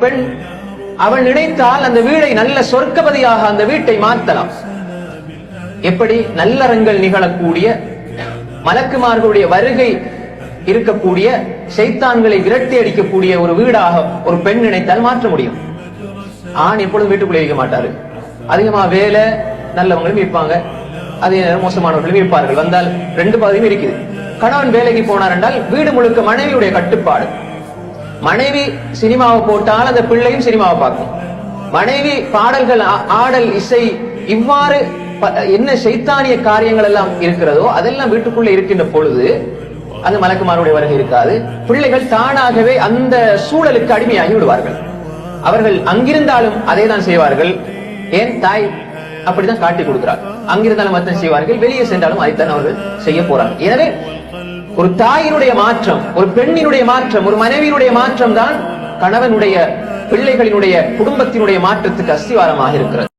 பெண் அவள் நினைத்தால் அந்த வீடை நல்ல சொர்க்கபதியாக அந்த வீட்டை மாற்றலாம். எப்படி நல்லறங்கள் நிகழக்கூடிய, மலக்குமார்களுடைய வருகை இருக்கக்கூடிய, சைத்தான்களை விரட்டி அடிக்கக்கூடிய ஒரு வீடாக ஒரு பெண் நினைத்தால் மாற்ற முடியும். ஆண் எப்பொழுதும் வீட்டுக்குள்ளே வைக்க மாட்டாரு. அதிகமா வேலை நல்லவங்களும் இருப்பாங்க, அதே நேரம் மோசமானவர்களும் இருப்பார்கள். வந்தால் ரெண்டு பகுதியும் இருக்குது. கணவன் வேலைக்கு போனார் என்றால் வீடு முழுக்க மனைவியுடைய கட்டுப்பாடு. மனைவி சினிமாவை போட்டால் அந்த பிள்ளையும் சினிமாவை பார்க்கும். மனைவி பாடல்கள், ஆடல், இசை, இவ்வாறு என்ன சைத்தானிய காரியங்கள் எல்லாம் இருக்கிறதோ அதெல்லாம் வீட்டுக்குள்ள இருக்கின்ற பொழுது அந்த மலக்குமாருடைய வருகை இருக்காது. பிள்ளைகள் தானாகவே அந்த சூழலுக்கு அடிமையாகி விடுவார்கள். அவர்கள் அங்கிருந்தாலும் அதை தான் செய்வார்கள். ஏன் தாய் அப்படிதான் காட்டி கொடுக்கிறார். அங்கிருந்தாலும் அத்தனை செய்வார்கள், வெளியே சென்றாலும் அதைத்தான் அவர்கள் செய்ய போறார்கள். எனவே ஒரு தாயினுடைய மாற்றம், ஒரு பெண்ணினுடைய மாற்றம், ஒரு மனைவியினுடைய மாற்றம் தான் கணவனுடைய, பிள்ளைகளினுடைய, குடும்பத்தினுடைய மாற்றத்துக்கு அஸ்திவாரமாக இருக்கிறது.